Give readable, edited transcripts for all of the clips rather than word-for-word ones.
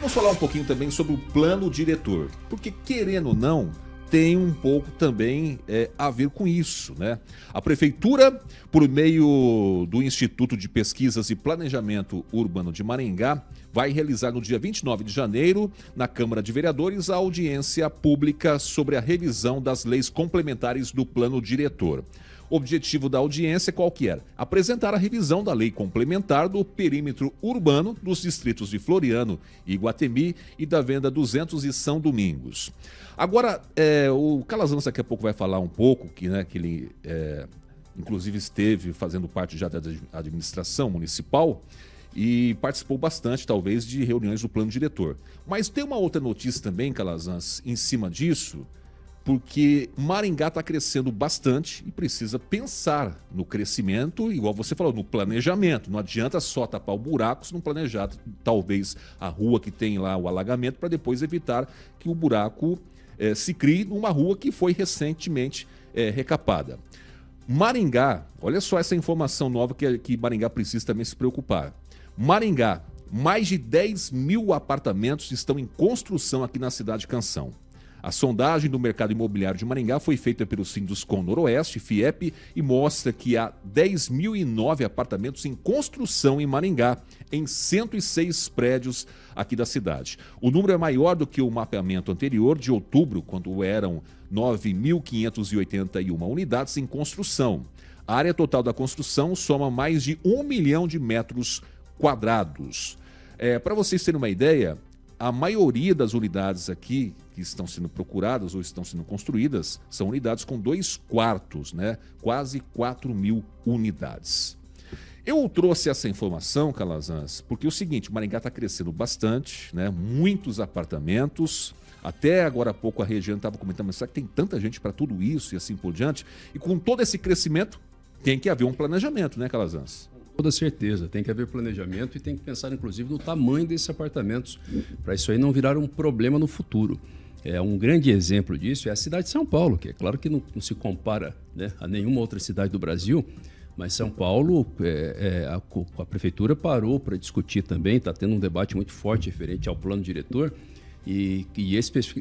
Vamos falar um pouquinho também sobre o plano diretor, porque querendo ou não, tem um pouco também a ver com isso, né? A Prefeitura, por meio do Instituto de Pesquisas e Planejamento Urbano de Maringá, vai realizar no dia 29 de janeiro, na Câmara de Vereadores, a audiência pública sobre a revisão das leis complementares do plano diretor. O objetivo da audiência qual que era? Apresentar a revisão da lei complementar do perímetro urbano dos distritos de Floriano e Iguatemi e da Venda 200 e São Domingos. Agora, o Calazans daqui a pouco vai falar um pouco, que ele inclusive esteve fazendo parte já da administração municipal e participou bastante, talvez, de reuniões do plano diretor. Mas tem uma outra notícia também, Calazans, em cima disso, porque Maringá está crescendo bastante e precisa pensar no crescimento, igual você falou, no planejamento. Não adianta só tapar o buraco se não planejar, talvez, a rua que tem lá o alagamento, para depois evitar que o buraco se crie numa rua que foi recentemente recapada. Maringá, olha só essa informação nova que Maringá precisa também se preocupar. Maringá, mais de 10 mil apartamentos estão em construção aqui na cidade de Canção. A sondagem do mercado imobiliário de Maringá foi feita pelo Sinduscom Noroeste, FIEP, e mostra que há 10.009 apartamentos em construção em Maringá, em 106 prédios aqui da cidade. O número é maior do que o mapeamento anterior, de outubro, quando eram 9.581 unidades em construção. A área total da construção soma mais de 1 milhão de metros quadrados. Para vocês terem uma ideia, a maioria das unidades aqui que estão sendo procuradas ou estão sendo construídas são unidades com 2 quartos, né? Quase 4.000 unidades. Eu trouxe essa informação, Calazans, porque é o seguinte, Maringá está crescendo bastante, né? Muitos apartamentos. Até agora há pouco a região estava comentando, mas será que tem tanta gente para tudo isso e assim por diante? E com todo esse crescimento, tem que haver um planejamento, né, Calazans? Toda certeza, tem que haver planejamento e tem que pensar, inclusive, no tamanho desses apartamentos, para isso aí não virar um problema no futuro. Um grande exemplo disso é a cidade de São Paulo, que é claro que não se compara, né, a nenhuma outra cidade do Brasil, mas São Paulo, a prefeitura parou para discutir também, está tendo um debate muito forte referente ao plano diretor e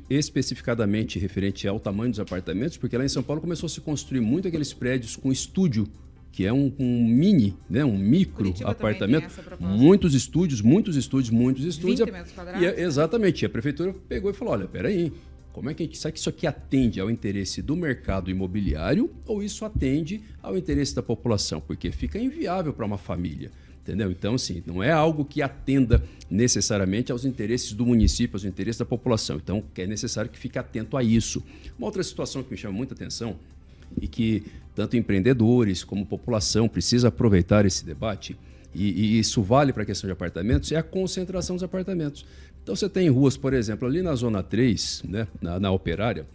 especificadamente referente ao tamanho dos apartamentos, porque lá em São Paulo começou a se construir muito aqueles prédios com estúdio, que é um mini, né, um micro Curitiba apartamento, muitos estúdios. 20 metros quadrados? Exatamente, a prefeitura pegou e falou, olha, peraí, como é que a gente sabe que isso aqui atende ao interesse do mercado imobiliário ou isso atende ao interesse da população? Porque fica inviável para uma família, entendeu? Então, assim, não é algo que atenda necessariamente aos interesses do município, aos interesses da população. Então, é necessário que fique atento a isso. Uma outra situação que me chama muita atenção e que tanto empreendedores como população precisa aproveitar esse debate, e isso vale para a questão de apartamentos, é a concentração dos apartamentos. Então você tem ruas, por exemplo, ali na Zona 3, né, na Operária,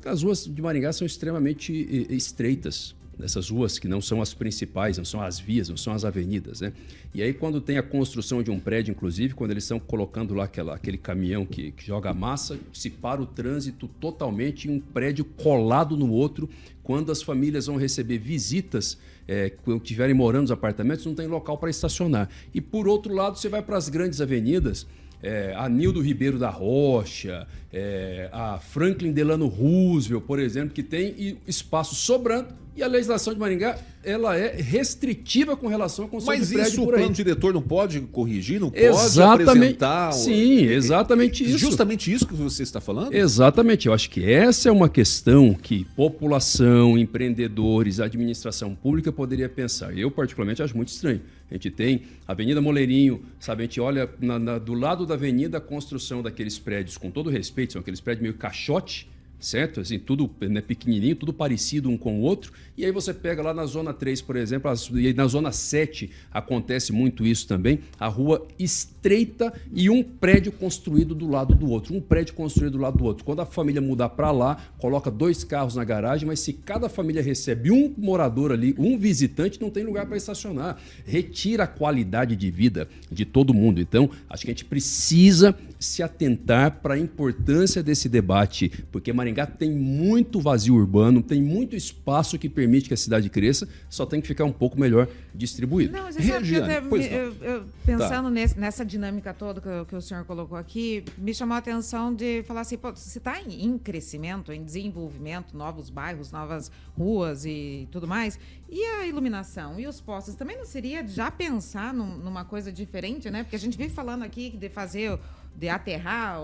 as ruas de Maringá são extremamente estreitas. Essas ruas que não são as principais, não são as vias, não são as avenidas, né? E aí quando tem a construção de um prédio, inclusive, quando eles estão colocando lá aquele caminhão que joga massa, se para o trânsito totalmente em um prédio colado no outro, quando as famílias vão receber visitas, quando estiverem morando nos apartamentos, não tem local para estacionar. E por outro lado, você vai para as grandes avenidas, a Nildo Ribeiro da Rocha, a Franklin Delano Roosevelt, por exemplo, que tem espaço sobrando, e a legislação de Maringá ela é restritiva com relação à construção de prédio por aí. Mas isso o plano diretor não pode corrigir, não pode apresentar? Sim, exatamente isso. Justamente isso que você está falando? Exatamente. Eu acho que essa é uma questão que população, empreendedores, administração pública poderia pensar. Eu, particularmente, acho muito estranho. A gente tem a Avenida Moleirinho, sabe? A gente olha do lado da avenida a construção daqueles prédios, com todo respeito, são aqueles prédios meio caixote, certo? Assim, tudo, né, pequenininho, tudo parecido um com o outro. E aí você pega lá na Zona 3, por exemplo, e na Zona 7 acontece muito isso também, a rua estreita e um prédio construído do lado do outro. Um prédio construído do lado do outro. Quando a família mudar para lá, coloca 2 carros na garagem, mas se cada família recebe um morador ali, um visitante, não tem lugar para estacionar. Retira a qualidade de vida de todo mundo. Então, acho que a gente precisa se atentar para a importância desse debate, porque Maringá tem muito vazio urbano, tem muito espaço que permite que a cidade cresça, só tem que ficar um pouco melhor distribuído. Não, você sabe que eu pensando nessa dinâmica toda que o senhor colocou aqui, me chamou a atenção de falar assim, pô, se está em crescimento, em desenvolvimento, novos bairros, novas ruas e tudo mais, e a iluminação e os postes, também não seria já pensar numa coisa diferente, né? Porque a gente vive falando aqui de fazer, de aterrar,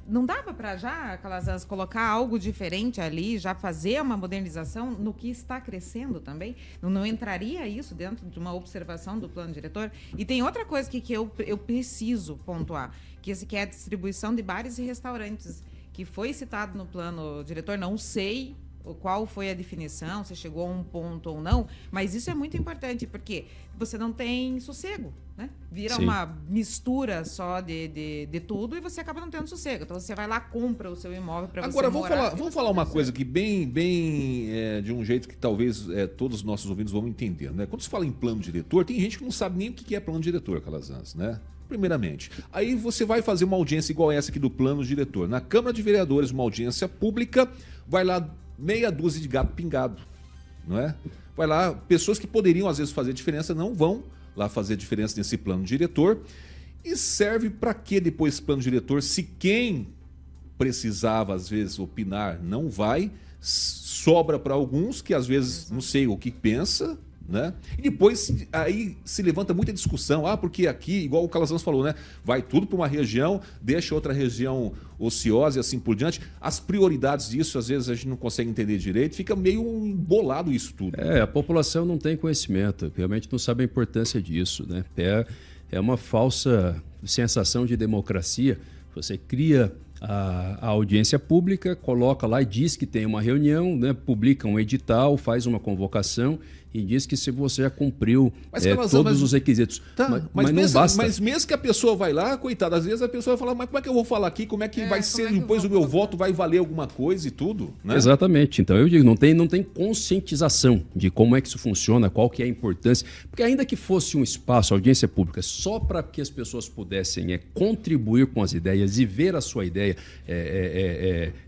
não dava para já, Calazans, colocar algo diferente ali, já fazer uma modernização no que está crescendo também? Não entraria isso dentro de uma observação do plano diretor? E tem outra coisa que eu preciso pontuar, que é a distribuição de bares e restaurantes, que foi citado no plano diretor, não sei qual foi a definição, se chegou a um ponto ou não, mas isso é muito importante, porque você não tem sossego, né? Vira Sim. uma mistura só de tudo e você acaba não tendo sossego. Então você vai lá, compra o seu imóvel para você Agora, morar. vamos falar uma coisa aqui bem de um jeito que talvez todos os nossos ouvintes vão entender, né? Quando se fala em plano diretor, tem gente que não sabe nem o que é plano diretor, Calazans, né? Primeiramente. Aí você vai fazer uma audiência igual essa aqui do plano diretor. Na Câmara de Vereadores, uma audiência pública, vai lá meia dúzia de gato pingado, não é? Vai lá, pessoas que poderiam às vezes fazer diferença não vão lá fazer diferença nesse plano diretor. E serve para que depois esse plano diretor, se quem precisava às vezes opinar não vai, sobra para alguns que às vezes não sei o que pensa, né? E depois aí se levanta muita discussão, porque aqui, igual o Calazans falou, né? Vai tudo para uma região, deixa outra região ociosa e assim por diante. As prioridades disso, às vezes, a gente não consegue entender direito, fica meio embolado isso tudo. A população não tem conhecimento, realmente não sabe a importância disso, né? É uma falsa sensação de democracia. Você cria a audiência pública, coloca lá e diz que tem uma reunião, né? Publica um edital, faz uma convocação e diz que se você já cumpriu todos os requisitos. Mas não basta. Mas mesmo que a pessoa vai lá, coitada, às vezes a pessoa vai falar, mas como é que eu vou falar aqui? Como é que vai ser depois o meu voto? Vai valer alguma coisa e tudo? Né? Exatamente. Então eu digo, não tem conscientização de como é que isso funciona, qual que é a importância. Porque ainda que fosse um espaço, audiência pública, só para que as pessoas pudessem contribuir com as ideias e ver a sua ideia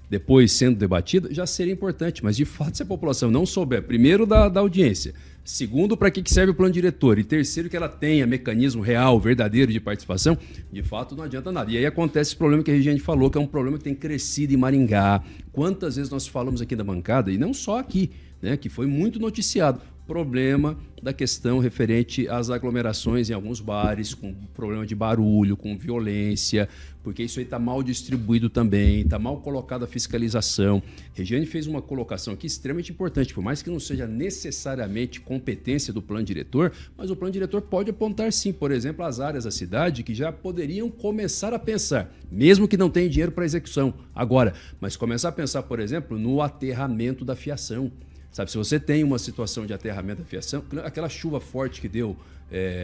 depois sendo debatida, já seria importante. Mas, de fato, se a população não souber, primeiro, da audiência, segundo, para que serve o plano diretor, e terceiro, que ela tenha mecanismo real, verdadeiro de participação, de fato, não adianta nada. E aí acontece esse problema que a Regiane falou, que é um problema que tem crescido em Maringá. Quantas vezes nós falamos aqui da bancada, e não só aqui, né, que foi muito noticiado, problema da questão referente às aglomerações em alguns bares, com problema de barulho, com violência, porque isso aí está mal distribuído também, está mal colocada a fiscalização. Regiane fez uma colocação aqui extremamente importante, por mais que não seja necessariamente competência do plano diretor, mas o plano diretor pode apontar sim, por exemplo, as áreas da cidade que já poderiam começar a pensar, mesmo que não tenha dinheiro para execução agora, mas começar a pensar, por exemplo, no aterramento da fiação. Sabe, se você tem uma situação de aterramento da fiação, aquela chuva forte que deu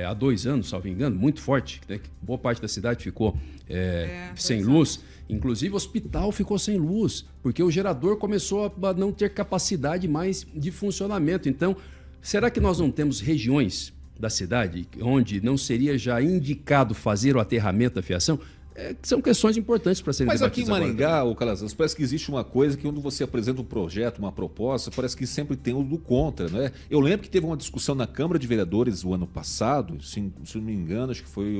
há 2 anos, salvo engano, muito forte, né, que boa parte da cidade ficou sem luz, inclusive o hospital ficou sem luz, porque o gerador começou a não ter capacidade mais de funcionamento. Então, será que nós não temos regiões da cidade onde não seria já indicado fazer o aterramento da fiação? São questões importantes para serem debatidas. Mas aqui em Maringá, o Calazans, parece que existe uma coisa que quando você apresenta um projeto, uma proposta, parece que sempre tem o do contra, né? Eu lembro que teve uma discussão na Câmara de Vereadores o ano passado, se não me engano, acho que foi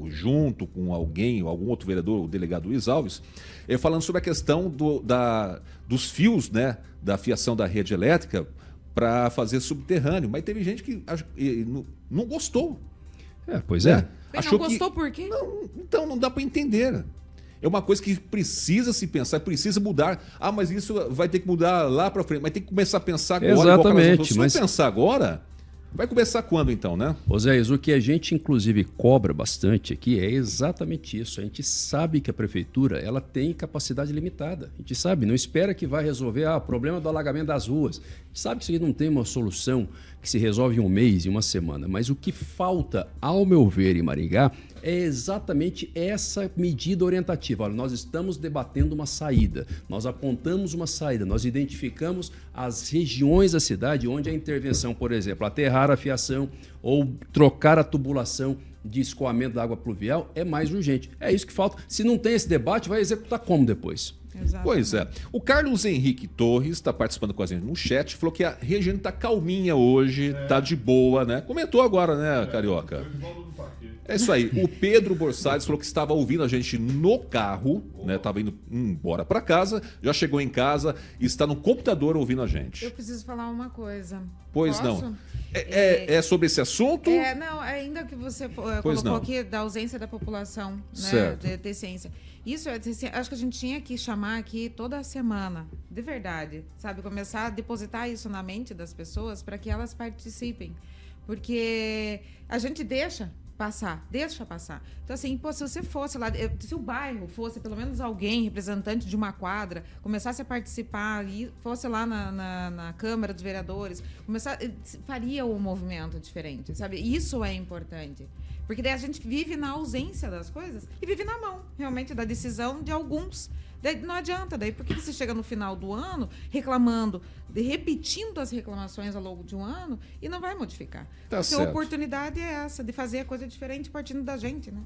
junto com algum outro vereador, o delegado Luiz Alves, falando sobre a questão dos fios, né, da fiação da rede elétrica para fazer subterrâneo. Mas teve gente que não gostou. Pois é. Achou não gostou por quê? Então não dá para entender. É uma coisa que precisa se pensar, precisa mudar. Mas isso vai ter que mudar lá para frente. Mas tem que começar a pensar agora. Exatamente. Se não pensar agora, vai começar quando então, né? Oséias, o que a gente inclusive cobra bastante aqui é exatamente isso. A gente sabe que a prefeitura ela tem capacidade limitada. A gente sabe, não espera que vai resolver o problema do alagamento das ruas. A gente sabe que isso aqui não tem uma solução que se resolve em um mês, em uma semana. Mas o que falta, ao meu ver, em Maringá, é exatamente essa medida orientativa. Olha, nós estamos debatendo uma saída, nós apontamos uma saída, nós identificamos as regiões da cidade onde a intervenção, por exemplo, aterrar a fiação ou trocar a tubulação de escoamento da água pluvial é mais urgente. É isso que falta. Se não tem esse debate, vai executar como depois? Exatamente. Pois é. O Carlos Henrique Torres está participando com a gente no chat, falou que a Regiane está calminha hoje, tá de boa, né? Comentou agora, né, Carioca? É isso aí. O Pedro Borsales falou que estava ouvindo a gente no carro, né? Estava indo embora para casa, já chegou em casa e está no computador ouvindo a gente. Eu preciso falar uma coisa. Pois Posso? não. É sobre esse assunto? Não, ainda que você Pois colocou não. aqui da ausência da população, né, Certo. de deficiência. Isso acho que a gente tinha que chamar aqui toda semana, de verdade, sabe? Começar a depositar isso na mente das pessoas para que elas participem. Porque a gente deixa passar. Então, assim, pô, se você fosse lá, se o bairro fosse pelo menos alguém, representante de uma quadra, começasse a participar e fosse lá na Câmara dos Vereadores, faria um movimento diferente, sabe? Isso é importante. Porque daí a gente vive na ausência das coisas e vive na mão, realmente, da decisão de alguns. Daí não adianta, daí porque você chega no final do ano reclamando, repetindo as reclamações ao longo de um ano e não vai modificar. Tá porque certo. a oportunidade é essa, de fazer a coisa diferente partindo da gente, né?